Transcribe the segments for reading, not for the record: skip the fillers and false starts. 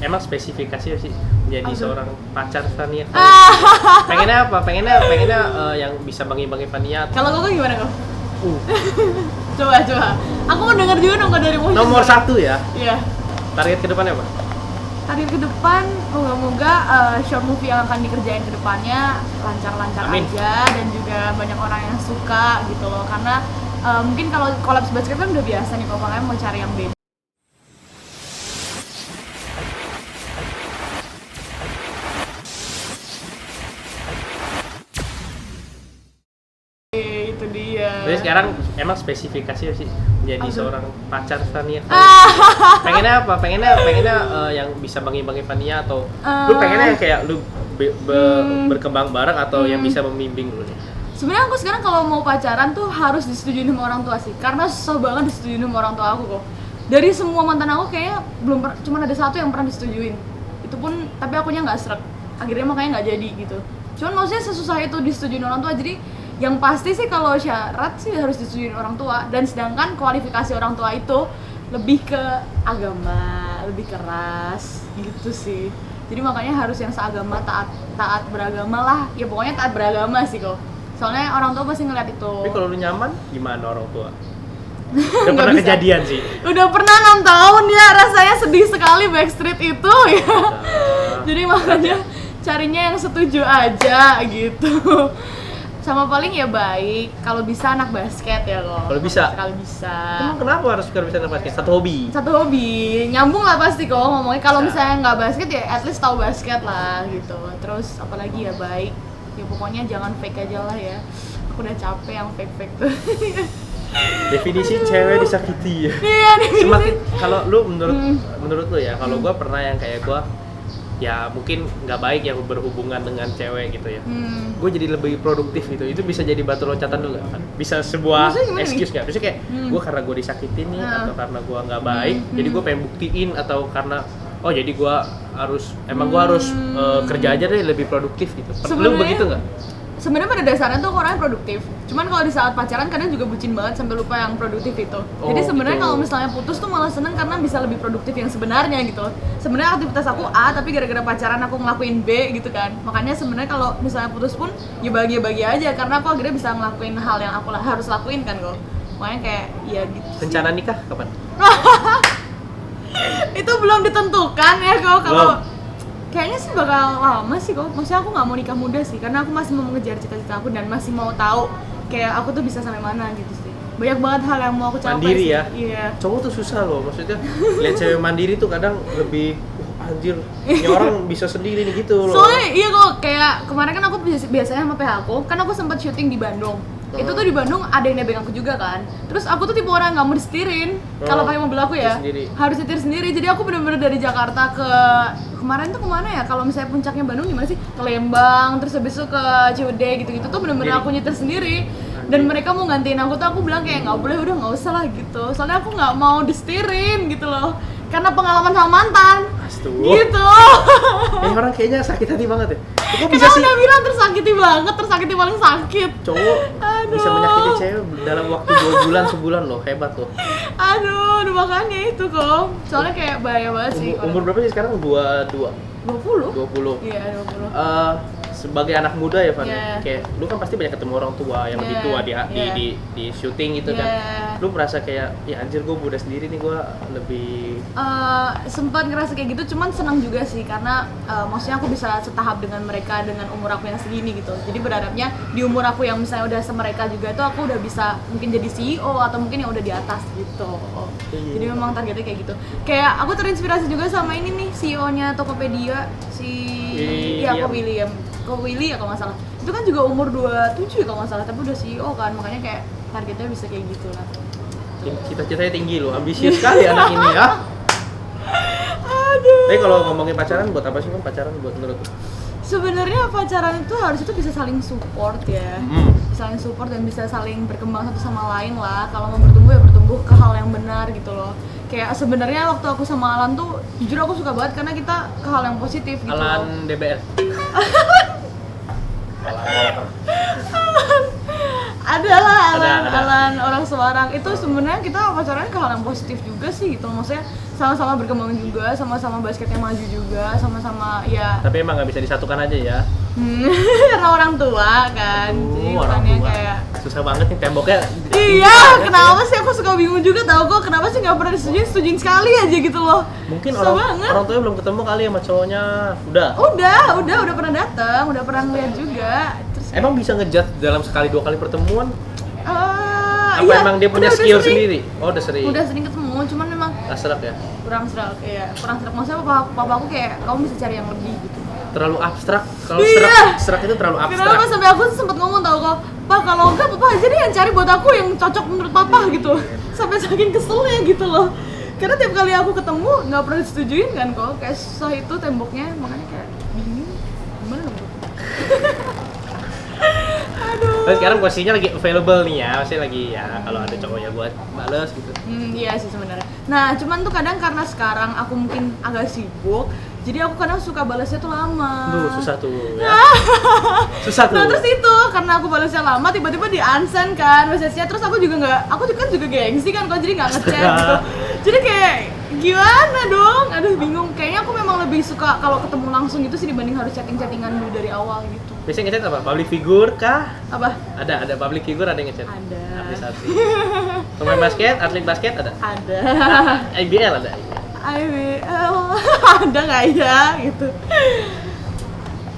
emang spesifikasinya sih jadi Apa? seorang pacar Fania? Pengennya apa? Pengennya yang bisa bangi-bangi Fania. Kalau kau gimana kau? Coba. Aku mau denger juga dong dari Motion. Nomor 1 ya. Iya. Target ke depannya apa? Target ke depan, moga-moga short movie yang akan dikerjain ke depannya lancar-lancar Amin. aja dan juga banyak orang yang suka gitu loh. Karena mungkin kalau collabs basket kan udah biasa nih, kalau kalian mau cari yang beda. Itu dia. Jadi sekarang emang spesifikasinya sih jadi Apa? seorang pacar Fania. Pengennya apa? Pengennya yang bisa bangi-bangi Fania atau lu pengennya yang kayak lu berkembang bareng atau yang bisa membimbing lu nih? Sebenarnya aku sekarang kalau mau pacaran tuh harus disetujuin sama orang tua sih, karena susah banget disetujuin sama orang tua aku kok. Dari semua mantan aku kayaknya cuma ada satu yang pernah disetujuin. Itu pun tapi akunya nggak srek. Akhirnya makanya nggak jadi gitu. Cuman maksudnya sesusah itu disetujuin orang tua. Jadi yang pasti sih kalau syarat sih harus disetujuin orang tua, dan sedangkan kualifikasi orang tua itu lebih ke agama, lebih keras gitu sih. Jadi makanya harus yang seagama, taat beragama lah. Ya pokoknya taat beragama sih kok. Soalnya orang tua pasti ngeliat itu. Tapi kalau lu nyaman gimana orang tua? Udah pernah bisa. kejadian sih. Udah pernah 6 tahun ya, rasanya sedih sekali Backstreet itu ya. Jadi makanya carinya yang setuju aja gitu. Sama paling ya baik, kalau bisa anak basket ya kok. Kalau bisa? Kalau bisa. Emang kenapa harus suka bisa basket? Satu hobi. Satu hobi, nyambung lah pasti kok ngomongnya. Kalau Bisa. misalnya nggak basket ya at least tahu basket lah gitu. Terus apalagi ya baik, ya pokoknya jangan fake aja lah ya. Aku udah capek yang fake tuh. Definisi cewek disakiti ya. Iya nih. Semakin kalau lu menurut lu ya, kalau gua pernah yang kayak gua ya mungkin nggak baik yang berhubungan dengan cewek gitu ya. Gue jadi lebih produktif gitu. Itu bisa jadi batu loncatan dulu kan? Bisa sebuah Maksudnya gimana excuse nggak? Maksudnya kayak gue karena gue disakitin nih atau karena gue nggak baik, jadi gue pengen buktiin, atau karena oh jadi gue harus kerja aja deh lebih produktif gitu. Lu Sebenarnya- begitu nggak? Sebenarnya pada dasarnya tuh aku orangnya produktif. Cuman kalau di saat pacaran kadang juga bucin banget sampai lupa yang produktif itu. Oh, Jadi sebenarnya gitu. kalau misalnya putus tuh malah seneng karena bisa lebih produktif yang sebenarnya gitu. Sebenarnya aktivitas aku A, tapi gara-gara pacaran aku ngelakuin B gitu kan. Makanya sebenarnya kalau misalnya putus pun ya bagi aja, karena aku akhirnya bisa ngelakuin hal yang aku harus lakuin kan kok. Makanya kayak ya gitu. Rencana nikah kapan? Itu belum ditentukan ya kok kalau Belum. kayaknya sih bakal lama sih kok. Maksudnya aku nggak mau nikah muda sih, karena aku masih mau mengejar cita-cita aku dan masih mau tahu kayak aku tuh bisa sampai mana gitu sih. Banyak banget hal yang mau aku capai. Mandiri sih. ya? Iya. Cowok tuh susah loh, maksudnya lihat cewek mandiri tuh kadang lebih anjir, ini orang bisa sendiri nih gitu loh. Soalnya iya kok, kayak kemarin kan aku biasanya sama PH aku, kan aku sempat syuting di Bandung. Itu tuh di Bandung ada yang nebeng aku juga kan. Terus aku tuh tipe orang nggak mau disetirin. Kalau pakai mobil aku ya, sendiri. harus setir sendiri. Jadi aku bener-bener dari Jakarta ke kemarin tuh kemana ya? Kalau misalnya puncaknya Bandung di mana sih? Ke Lembang, terus habis itu ke Ciwidey gitu-gitu tuh bener-bener Sendiri. aku nyetir sendiri. Dan mereka mau gantiin aku tuh aku bilang kayak nggak boleh, udah nggak usah lah gitu. Soalnya aku nggak mau disetirin gitu loh. Karena pengalaman sama mantan. Astuh. Gitu. Ini orang kayaknya sakit hati banget ya. Kok Kita bisa sih udah bilang tersakiti banget, tersakiti paling sakit. cowok bisa Aduh. menyakiti cewek dalam waktu 2 bulan, sebulan loh, hebat loh. Aduh, makanya itu kok. Soalnya kayak bahaya banget sih. Umur berapa sih sekarang? 22, 20? 20. Iya, 20. Sebagai anak muda ya, Van, Yeah. kayak lu kan pasti banyak ketemu orang tua yang lebih Yeah, tua yeah. di syuting gitu kan. Yeah. Lu merasa kayak ya anjir gue muda sendiri nih, gue lebih Sempat ngerasa kayak gitu, cuman senang juga sih karena maksudnya aku bisa setahap dengan mereka dengan umur aku yang segini gitu. Jadi berharapnya di umur aku yang misalnya udah semereka juga tuh aku udah bisa mungkin jadi CEO atau mungkin yang udah di atas gitu. Jadi memang targetnya kayak gitu. Kayak aku terinspirasi juga sama ini nih CEO-nya Tokopedia, William. Ko Willy ya kalau nggak salah. Itu kan juga umur 27 ya kalau nggak salah, tapi udah CEO kan. Makanya kayak targetnya bisa kayak gitu lah. cita-citanya tinggi loh, ambisius sekali anak ini ya. Aduh. Tapi kalau ngomongin pacaran, buat apa sih kan pacaran buat menurut lu? Sebenarnya pacaran itu harus itu bisa saling support ya. Saling support dan bisa saling berkembang satu sama lain lah. Kalau mau bertumbuh ya bertumbuh ke hal yang benar gitu loh. Kayak sebenarnya waktu aku sama Alan tuh jujur aku suka banget karena kita ke hal yang positif gitu loh. Alan DBL. adalah Ada. Alan orang Semarang itu sebenarnya kita pacaran ke hal yang positif juga sih gitu, maksudnya sama-sama berkembang juga, sama-sama basketnya maju juga, sama-sama ya. Tapi emang nggak bisa disatukan aja ya. Karena orang tua kan, jadi Orang makanya tua. kayak Susah banget nih temboknya. iya, kenapa sih aku suka bingung juga tau kok kenapa sih nggak pernah disetujuin sekali aja gitu loh. Mungkin Susah banget. orang tuanya belum ketemu kali sama cowoknya. Udah pernah datang, udah pernah ngeliat juga. Terus Emang bisa ngejudge dalam sekali 2 kali pertemuan? Apa iya, emang dia punya udah skill sering. sendiri? Oh, udah sering. Udah sering ketemu, cuman memang Nggak serak ya? kurang serak, maksudnya papa aku kayak kamu bisa cari yang lebih gitu. Terlalu abstrak. Kalau Iya. serak itu terlalu abstrak. Kenapa sampai aku sempet ngomong tau kok, pak kalau enggak papa aja deh yang cari buat aku yang cocok menurut papa gitu. Sampai saking keselnya gitu loh. Karena tiap kali aku ketemu nggak pernah disetujuin kan kok, kayak susah itu temboknya, makanya kayak bingung gimana dong. Aduh. Tapi sekarang posisinya lagi available nih ya, maksudnya lagi ya kalau ada cowoknya buat bales gitu. Iya sih sebenarnya. Nah, cuman tuh kadang karena sekarang aku mungkin agak sibuk, jadi aku kadang suka balasnya tuh lama. Duh, susah tuh ya. Susah tuh. Nah terus itu, karena aku balasnya lama, tiba-tiba di unsend kan message-nya. Terus aku juga juga gengsi kan, kalau jadi nggak ngechat gitu. Jadi kayak gimana dong? Aduh bingung. Kayaknya aku memang lebih suka kalau ketemu langsung gitu sih dibanding harus chatting-chattingan dulu dari awal gitu. Biasanya ngechat apa? Public figure kah? Apa? Ada public figure, ada yang ngechat? Ada. Artis-artis. Pemain basket, atlet basket ada? Ada. IBL ada? IBL ada nggak ya gitu?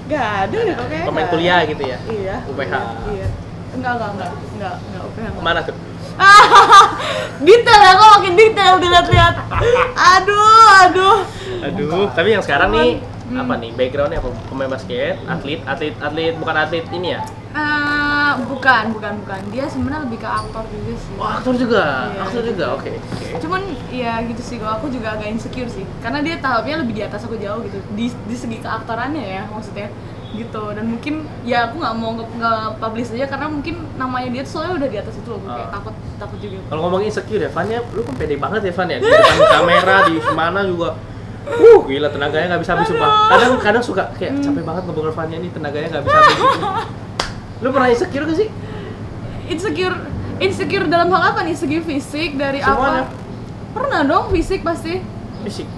Nggak ada ya kayaknya. Pemain kuliah gitu ya? Iya. UPH. Iya. Enggak UPH. Enggak. Mana tuh? Detail ya, kok makin detail dilihat-lihat. Aduh. Aduh, tapi yang sekarang nih apa nih backgroundnya apa? Pemain basket, atlet bukan atlet ini ya? Bukan. Dia sebenarnya lebih ke aktor juga sih. Oh, aktor juga. Iya, Aktor gitu. juga. Oke. Cuman ya gitu sih, kalau aku juga agak insecure sih. Karena dia tahapnya lebih di atas aku jauh gitu. Di segi keaktorannya ya maksudnya. Gitu. Dan mungkin ya aku nggak mau nge-publish aja karena mungkin namanya dia tuh soalnya udah di atas itu loh. Kayak takut juga. Kalau ngomongin insecure ya, Van ya, lu kan pede banget ya Van ya. Di depan kamera di mana juga. Gila tenaganya nggak bisa habis sumpah. Kadang suka kayak capek banget ngobrol Van ini tenaganya nggak bisa habis. Lu pernah insecure gak sih? Insecure dalam hal apa nih? Segi fisik dari Semuanya. apa? Pernah dong fisik pasti.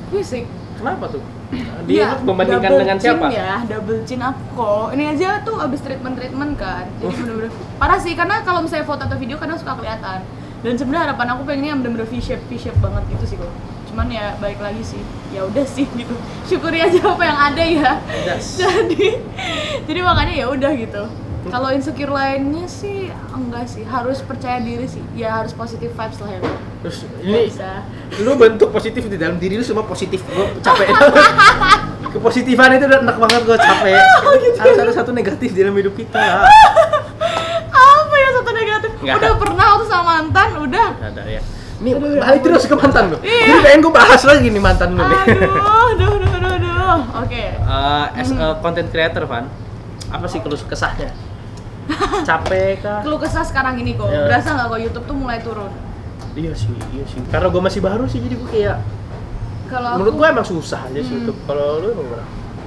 Fisik. Kenapa tuh? Ya, Dia membandingkan double dengan chin siapa? Ya, double chin aku kok. Ini aja tuh abis treatment kan. Jadi bener-bener parah sih, karena kalau misalnya foto atau video kadang suka kelihatan. Dan sebenarnya harapan aku pengennya yang bener-bener V-shape banget gitu sih kok. Cuman ya balik lagi sih, ya udah sih gitu. Syukuri aja apa yang ada ya. Yes. Jadi makanya ya udah gitu. Kalau insecure lainnya sih enggak sih, harus percaya diri sih. Ya harus positive vibes lah ya. Terus ini Bisa. lu bentuk positif di dalam diri lu semua positif. Gua capek. Kepositifan itu udah enak banget, gua capek. Harus ada satu negatif di dalam hidup kita. Apa ya satu negatif? Nggak. Udah pernah waktu sama mantan, udah. Ada ya. Ini Aduh, ya balik ampun. terus ke mantan lu. Iya. Jadi pengen gua bahas lagi nih mantan lu nih. Aduh. Oke. As a content creator, Van, apa sih keluh kesahnya? Capek kah? Keluh kesah sekarang ini kok. Ya. Berasa nggak kok YouTube tuh mulai turun? Iya sih. Karena gua masih baru sih, jadi gua kayak Kalau menurut aku, gua emang susah aja sih YouTube. Kalau lu emang gimana?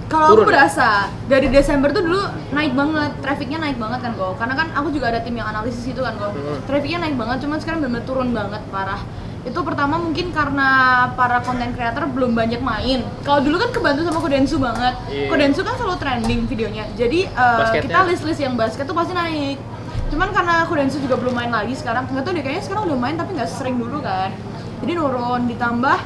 kalau aku turun ya? berasa dari Desember tuh dulu naik banget, trafficnya naik banget kan kok. Karena kan aku juga ada tim yang analisis itu kan kok. Trafficnya naik banget, cuman sekarang benar-benar turun banget parah. Itu pertama mungkin karena para content creator belum banyak main. Kalau dulu kan kebantu sama Kodensu banget. Iya. Kodensu kan selalu trending videonya. Jadi Basketnya. kita list-list yang basket tuh pasti naik. Cuman karena Kodensu juga belum main lagi sekarang. Nggak tahu deh, kayaknya sekarang udah main tapi nggak sering dulu kan. Jadi nurun, ditambah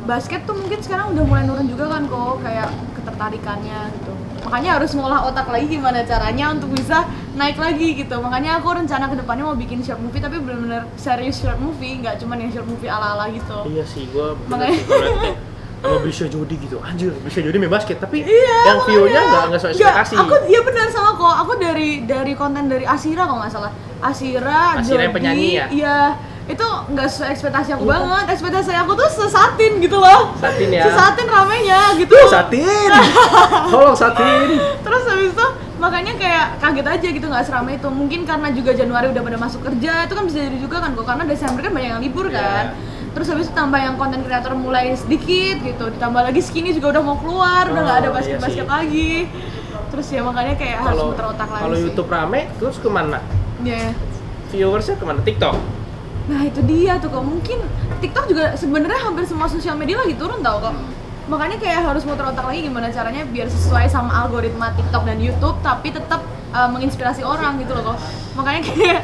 basket tuh mungkin sekarang udah mulai nurun juga kan kok, kayak ketertarikannya gitu. Makanya harus ngolah otak lagi gimana caranya untuk bisa naik lagi gitu. Makanya aku rencana kedepannya mau bikin short movie tapi bener-bener serius short movie, nggak cuma yang short movie ala-ala gitu. Iya sih, gua Makanya- sama Brisha Jody gitu. Anjir, Brisha Jody main basket tapi Iya, yang view-nya makanya. nggak sesuai ekspektasi. Aku iya benar sama kok. Aku dari konten dari Asira kalau nggak salah. Asira yang Jody, penyanyi ya? Iya. Itu nggak sesuai ekspektasi aku banget. Ekspektasi aku tuh sesatin gitu loh. Satin ya. Sesatin ramenya gitu. Satin. Tolong Satin. Terus habis itu makanya kayak kaget aja gitu, nggak seramai itu. Mungkin karena juga Januari udah pada masuk kerja, itu kan bisa jadi juga kan kok, karena Desember kan banyak yang libur kan. Terus habis itu tambah yang konten kreator mulai sedikit gitu, ditambah lagi Skinny juga udah mau keluar, udah nggak ada Oh, iya basket sih. lagi. Terus ya makanya kayak harus Kalau muter otak lagi kalau sih. YouTube rame terus kemana? Ya. viewersnya kemana? TikTok? Nah itu dia tuh kok, mungkin TikTok juga sebenarnya hampir semua sosial media lagi turun tau kok. Makanya kayak harus muter otak lagi gimana caranya biar sesuai sama algoritma TikTok dan YouTube tapi tetap menginspirasi orang gitu loh kok. Makanya kayak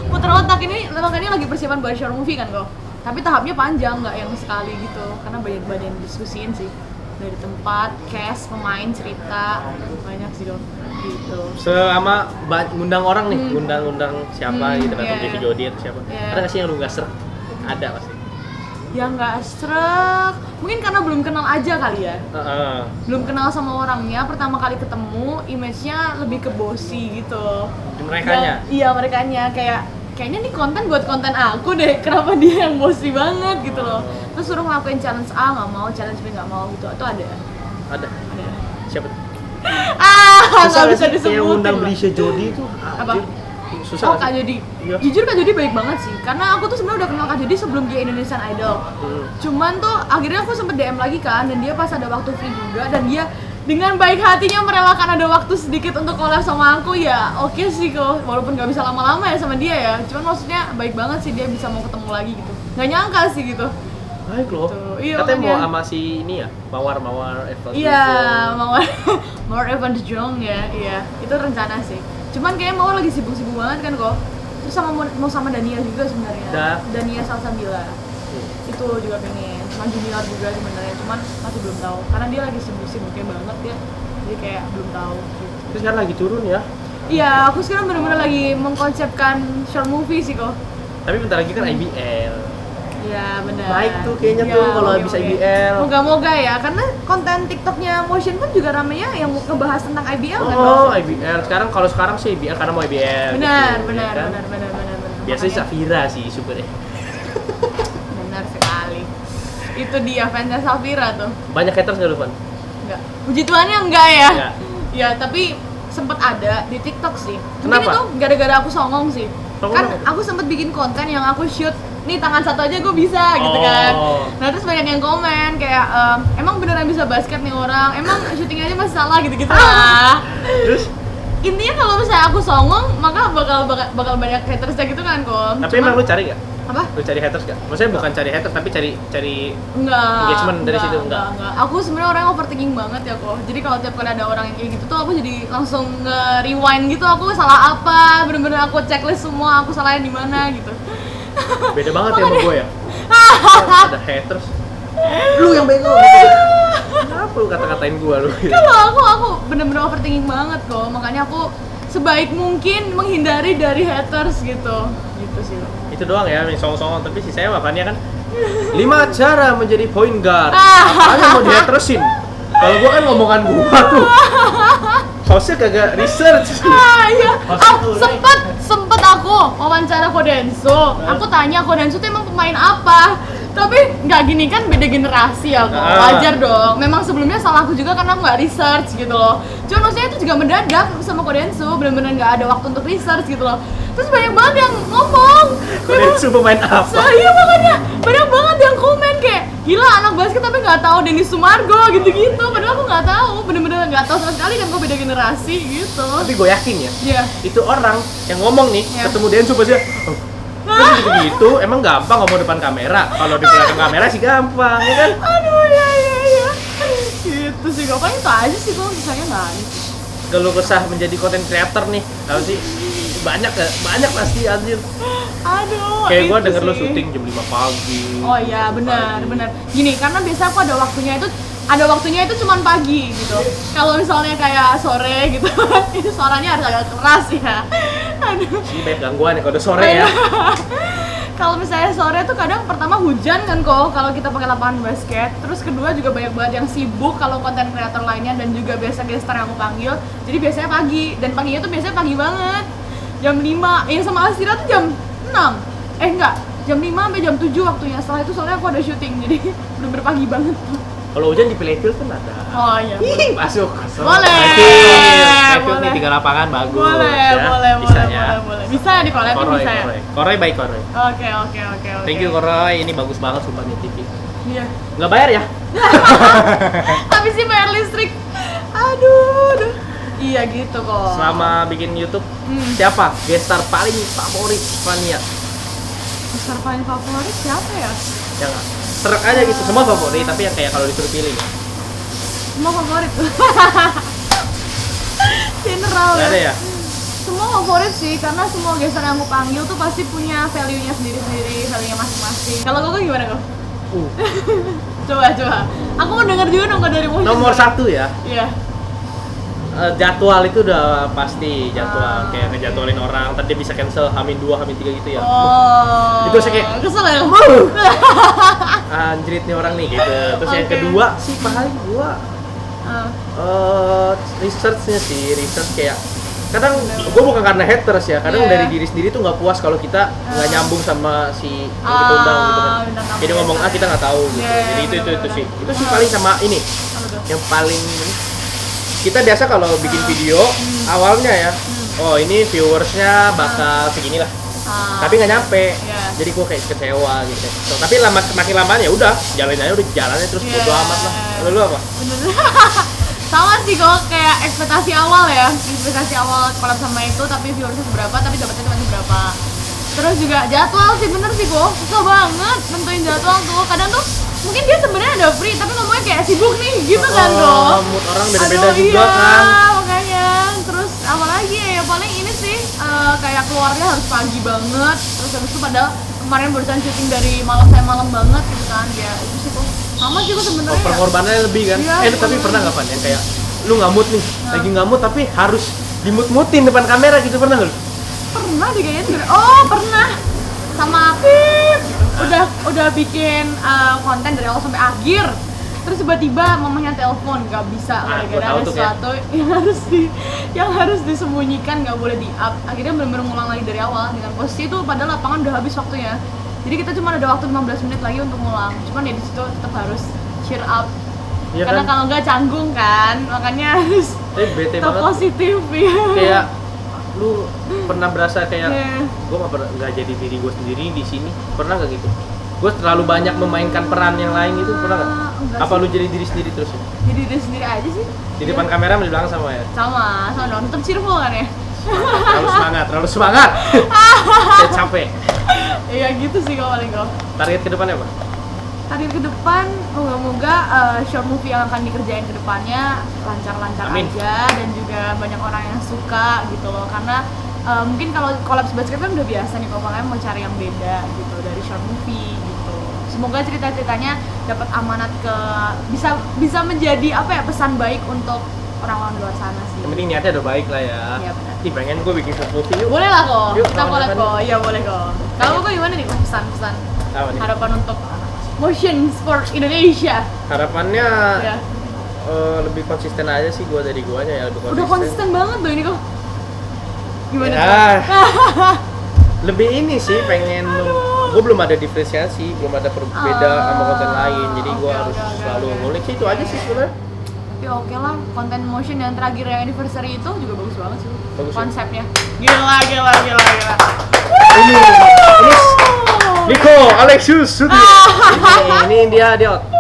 muter otak ini, makanya lagi persiapan buat short movie kan kok. Tapi tahapnya panjang, nggak yang sekali gitu, karena banyak yang diskusiin sih. Dari tempat, cast, pemain, cerita, banyak sih dong gitu. Sama ngundang orang nih, ngundang siapa gitu kan, yeah. Jody atau siapa. Ada nggak sih yang lu nggak serk? Ada pasti. Yang nggak srek, mungkin karena belum kenal aja kali ya. Belum kenal sama orangnya, pertama kali ketemu, image-nya lebih ke bossy gitu. Merekanya? Iya, merekanya kayaknya nih konten buat konten aku deh, kenapa dia yang bossy banget gitu loh. Terus suruh ngelakuin challenge A nggak mau, challenge B nggak mau gitu, atau ada? Ada. Siapa? Nggak bisa disebutin. Yang undang Berisha Jody itu apa? Susah. Oh Kak Jody. Iya. Jujur Kak Jody baik banget sih, karena aku tuh sebenarnya udah kenal Kak Jody sebelum dia Indonesian Idol. Cuman tuh akhirnya aku sempet DM lagi kan, dan dia pas ada waktu free juga, dan dia dengan baik hatinya merelakan ada waktu sedikit untuk collab sama aku. Ya oke sih kok, walaupun gak bisa lama-lama ya sama dia ya, cuman maksudnya baik banget sih dia bisa mau ketemu lagi gitu. Gak nyangka sih gitu. Baik loh. Iya, katanya makanya. mau sama si ini ya, Mawar Evans. Iya, Mawar Evans Jong ya, iya. Itu rencana sih. Cuman kayaknya Mawar lagi sibuk-sibuk banget kan kok. Terus mau sama Dania juga sebenarnya. Dania Salsabila. Itu juga pengen. Sama Junior juga sebenarnya, cuman masih belum tahu. Karena dia lagi sibuk-sibuknya banget ya. Jadi kayak belum tahu gitu. Terus sekarang lagi turun ya? Iya, aku sekarang benar-benar lagi mengkonsepkan short movie sih kok. Tapi bentar lagi kan IBL. Iya benar. Baik tuh kayaknya tuh kalau habis IBL. Moga-moga ya, karena konten TikToknya Motion pun juga ramenya yang ngebahas tentang IBL kan. Oh IBL. Sekarang sih IBL karena mau IBL. Benar, gitu, benar, kan? benar. Biasanya Makanya- Safira sih super. Benar sekali. Itu dia fansnya Safira tuh. Banyak haters nggak lu, Van? Enggak. Puji Tuhannya enggak ya. Enggak. Ya, tapi sempet ada di TikTok sih. Mungkin Kenapa? itu gara-gara aku songong sih. Songong Kan apa? aku sempet bikin konten yang aku shoot nih tangan satu aja gue bisa gitu kan. Nah terus banyak yang komen kayak emang beneran bisa basket nih orang, emang syuting aja masih salah gitu-gitu lah. Terus? Intinya kalau misalnya aku songong maka bakal banyak hatersnya gitu kan kok. Tapi emang lu cari nggak? apa? Lu cari haters nggak? Maksudnya bukan cari haters tapi cari Enggak. engagement dari situ, enggak? Aku sebenarnya orang yang overthinking banget ya kok. Jadi kalau tiap kali ada orang yang kayak gitu tuh aku jadi langsung nge-rewind gitu, aku salah apa, bener-bener aku checklist semua, aku salahnya di mana gitu. Beda banget ya sama gue ya. Ada haters. Lu yang bego gitu. Kenapa lu kata-katain gue lu? Kalau aku bener-bener overthinking banget kok. Makanya aku sebaik mungkin menghindari dari haters gitu. Gitu sih. Itu doang ya, yang songong-songong, tapi si saya makanya kan 5 cara menjadi point guard. Makanya mau dihateresin. Kalau gua kan ngomongan gua tuh. Hostnya kagak research. Iya. Sempet aku wawancara Kodenso. Aku tanya Kodenso tuh emang pemain apa? Tapi nggak gini kan, beda generasi ya kok. Wajar dong. Memang sebelumnya salah aku juga karena aku nggak research gitu loh. Cuma maksudnya itu juga mendadak sama Kodenso, benar-benar nggak ada waktu untuk research gitu loh. Terus banyak banget yang ngomong. Kodenso pemain apa? Iya makanya banyak banget yang komen kayak gila anak basket tapi nggak tahu Dennis Sumargo gitu-gitu. Padahal aku nggak tahu, bener-bener nggak tahu sama sekali kan, gue beda generasi gitu. Tapi gue yakin ya, Iya. itu orang yang ngomong nih, Iya. ketemu Densu pasti gitu, emang gampang ngomong depan kamera. Kalau di belakang kamera sih gampang, ya kan? Aduh ya. Gitu sih, pokoknya itu aja sih, gue misalnya nggak ada sih. Kalau kesah menjadi content creator nih, apa sih? Banyak pasti anjir. Aduh. Kayak gue itu denger lu sih. syuting jam 5 pagi. Oh iya benar. Gini, karena biasa aku ada waktunya itu cuman pagi gitu. Kalau misalnya kayak sore gitu, itu suaranya harus agak keras ya. Aduh. Ini banyak gangguan ya kalau udah sore ya. Kalau misalnya sore tuh kadang pertama hujan kan kok kalau kita pakai lapangan basket. Terus kedua juga banyak banget yang sibuk kalau konten kreator lainnya, dan juga biasa gestar yang aku panggil. Jadi biasanya pagi, dan paginya tuh biasanya pagi banget. Jam 5, sama Asira tuh jam 6. Enggak, jam 5 sampai jam 7 waktunya. Setelah itu soalnya aku ada syuting, jadi bener-bener pagi banget. Kalau hujan di playfield kan ada. Oh iya. Ih, masuk. Boleh. Playfield nih Boleh. 3 lapangan bagus. Boleh. Bisa ya di collab-in, bisa ya. Koroy baik Koroy. Oke. Thank you Koroy, ini bagus banget sumpah nih TV. Iya. Nggak bayar ya? Tapi sih bayar listrik. Aduh. Iya gitu kok. Selama bikin YouTube, siapa gestar paling favorit Fania? Besar paling favorit siapa ya? Yang serak aja gitu, semua favorit, tapi yang kayak kalau disuruh pilih. Semua favorit tuh. General Gak ada ya? Semua favorit sih, karena semua gestar yang aku panggil tuh pasti punya value-nya sendiri-sendiri, value-nya masing-masing. Kalau kau gimana kok? Coba. Aku mau denger juga dong dari Motion. Nomor 1 ya. Iya. Jadwal itu udah pasti jadwal kayak ngejadwalin orang, tadi dia bisa cancel H-2, H-3 gitu ya. Oh. Itu saya kayak kesel ya. Anjrit nih orang nih gitu. Terus yang kedua sih paling gua research-nya sih, research kayak kadang gue bukan karena haters ya, kadang dari diri sendiri tuh nggak puas kalau kita nggak nyambung sama si yang kita undang gitu kan. Jadi ngomong kita nggak tahu gitu. Jadi itu sih, itu sih paling sama ini. Yang paling kita biasa kalau bikin video awalnya ya, oh ini viewersnya bakal segini lah, tapi nggak nyampe. Jadi gue kayak kecewa gitu. So, tapi makin lama ya udah jalannya terus bodo amat lah. Lu apa? Sama sih kok, kayak ekspektasi awal collab sama itu, tapi viewersnya seberapa, tapi dapetnya cuma seberapa. Terus juga jadwal sih, bener sih kok, susah banget nentuin jadwal tuh. Kadang tuh mungkin dia sebenarnya ada free, tapi ngomongnya kayak sibuk nih, gitu kan kok. Mood orang beda-beda juga kan. Makanya, terus apalagi ya, paling ini sih kayak keluarnya harus pagi banget. Terus habis itu padahal kemarin barusan syuting dari malam banget gitu kan. Ya itu sih kok. Sama sih kok sebenarnya. Pengorbanannya lebih kan. Tapi pernah nggak Pan yang kayak lu nggak mood nih, lagi nggak mood tapi harus dimut-mutin depan kamera gitu, pernah nggak lu? Pernah deh kayaknya. Oh pernah. Sama Pip. Udah bikin konten dari awal sampai akhir. Terus tiba-tiba mamanya telepon, nggak bisa gara-gara ada sesuatu yang harus disembunyikan, nggak boleh di-up. Akhirnya benar-benar ngulang lagi dari awal dengan posisi itu, padahal lapangan udah habis waktunya. Jadi kita cuma ada waktu 15 menit lagi untuk ngulang. Cuman ya di situ tetap harus cheer up. Ya karena kan? Kalau nggak canggung kan, makanya harus tetap positif ya. Kayak lu pernah berasa kayak gue nggak jadi diri gue sendiri di sini, pernah nggak gitu? Gue terlalu banyak memainkan peran yang lain itu, pernah nggak? Apa lu jadi diri sendiri terus? Jadi diri sendiri aja sih. Di depan kamera di belakang sama ya? Sama dong, tetap cheerful kan ya? Terlalu semangat. Saya capek. Iya gitu sih kalau paling gue. Target ke depannya apa? Target ke depan, moga-moga short movie yang akan dikerjain ke depannya lancar-lancar aja, dan juga banyak orang yang suka gitu loh. Karena mungkin kalau collab basket kan udah biasa nih, kalau kalian mau cari yang beda gitu dari short movie gitu. Semoga cerita-ceritanya dapat amanat ke bisa menjadi pesan baik untuk orang-orang luar sana sih. Yang penting niatnya udah baik lah ya. Iya benar. Ih pengen gue bikin short movie yuk. Boleh lah kok. Yuk, kita collab kok. Iya boleh kok. Kalau kok gimana nih pesan-pesan? Harapan untuk motion sport Indonesia. Harapannya lebih konsisten aja sih gue dari guanya ya, lebih konsisten. Udah konsisten banget loh ini kok. Gimana? Ya, lebih ini sih pengen gue belum ada diferensiasi, belum ada beda sama konten lain, jadi gue harus selalu ngulik sih, itu aja sih sebenarnya. Tapi oke lah, konten motion yang terakhir yang anniversary itu juga bagus banget sih konsepnya. Ya? Gila. Ini Nico Alexius ini dia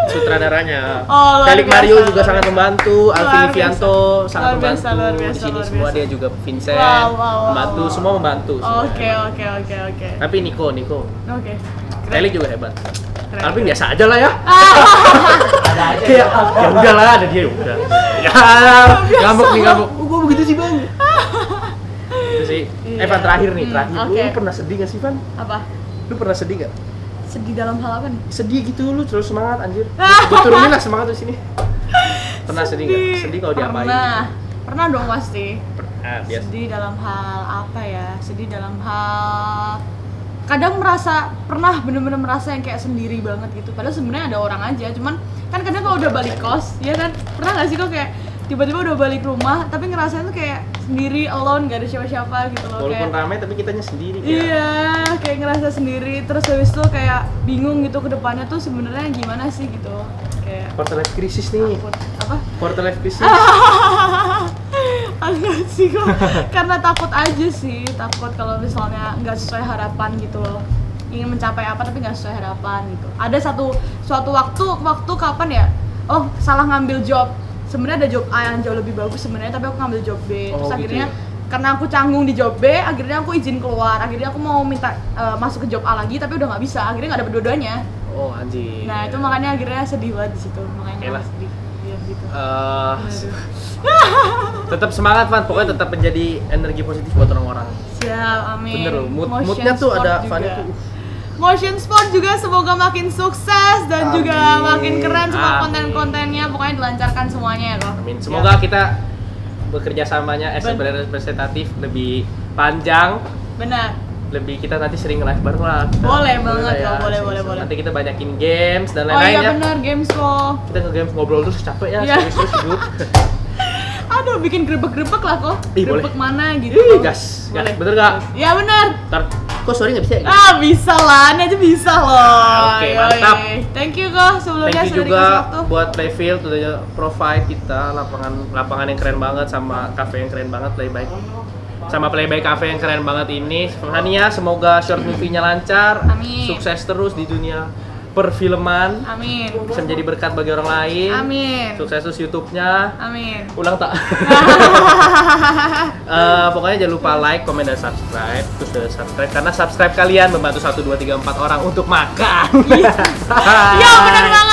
sutradaranya. Felix Mario juga sangat membantu, Alvin Livianto sangat membantu. Di sini semua dia juga Vincent membantu, semua membantu. Oke. Tapi Nico. Oke. Felix juga hebat. Alvin biasa aja lah ya. Kayak ya udahlah, ada dia udah. Ya ngambek. Gua begitu sih Bang. Itu sih. Evan terakhir. Lu pernah sedih gak sih Van? Apa? Lu pernah sedih gak? Sedih dalam hal apa nih? Sedih gitu, lu terus semangat anjir. Gue turunin lah semangat di sini. Pernah sedih gak? Sedih kalau diapain? Pernah dong pasti. Biasa. Sedih dalam hal apa ya? Sedih dalam hal kadang pernah bener-bener merasa yang kayak sendiri banget gitu. Padahal sebenarnya ada orang aja, cuman kan kadang kalau udah balik kos, ya kan? Pernah gak sih kok kayak tiba-tiba udah balik rumah tapi ngerasain tuh kayak sendiri, alone, gak ada siapa-siapa gitu loh. Walaupun kayak ramai tapi kitanya sendiri kayak. Iya, kayak ngerasa sendiri, terus habis itu kayak bingung gitu ke depannya tuh sebenarnya gimana sih gitu. Kayak quarter life crisis nih. Apa? Quarter life crisis. Enggak sih kok. Karena takut aja sih, takut kalau misalnya nggak sesuai harapan gitu loh. Ingin mencapai apa tapi nggak sesuai harapan gitu. Ada suatu waktu kapan ya? Oh, salah ngambil job sebenarnya ada job A yang jauh lebih bagus sebenarnya, tapi aku ngambil job B. Terus gitu akhirnya ya? karena aku canggung di job B, akhirnya aku izin keluar. Akhirnya aku mau minta masuk ke job A lagi, tapi udah nggak bisa. Akhirnya nggak dapet dua-duanya. Oh anjing. Nah itu makanya akhirnya sedih banget di situ. Makanya Oke lah. sedih. Iya gitu. Tetap semangat Van, pokoknya tetap menjadi energi positif buat orang-orang. Siap, amin. Bener loh, Motion moodnya tuh sport ada juga. Van itu. Motion Sport juga semoga makin sukses dan juga Amin. makin keren semua Amin. konten-kontennya. Pokoknya dilancarkan semuanya ya kok. Amin. Semoga kita bekerja samanya as a brand representatif lebih panjang, Benar. lebih kita nanti sering live bareng lah. Boleh banget lah loh, boleh, Sering- boleh, boleh. Nanti kita banyakin games dan Oh lain-lain iya ya. benar, games kok. Kita nge-games ngobrol terus capek ya, Iya. serius hidup. Aduh, bikin grebek-grebek lah kok. Ih, boleh. Grebek mana gitu. Ih, kok. gas, Boleh. bener gak? Ya benar. Ntar, kok sorry nggak bisa ya? Ah, bisa lah. Ini aja bisa loh. Oke, Yoi. mantap. Thank you kok sebelumnya Thank you sudah juga dikasih waktu. buat Playfield udah provide kita lapangan yang keren banget sama cafe yang keren banget Playback. Sama Playback Cafe yang keren banget ini. Hania, semoga short movie-nya lancar, Amin. sukses terus di dunia perfilman, Amin. bisa menjadi berkat bagi orang lain. Amin. Sukses terus YouTube-nya. Amin. Ulang tak? Pokoknya jangan lupa like, komen, dan subscribe. Terus udah subscribe karena subscribe kalian membantu 1, 2, 3, 4 orang untuk makan. Ya benar banget.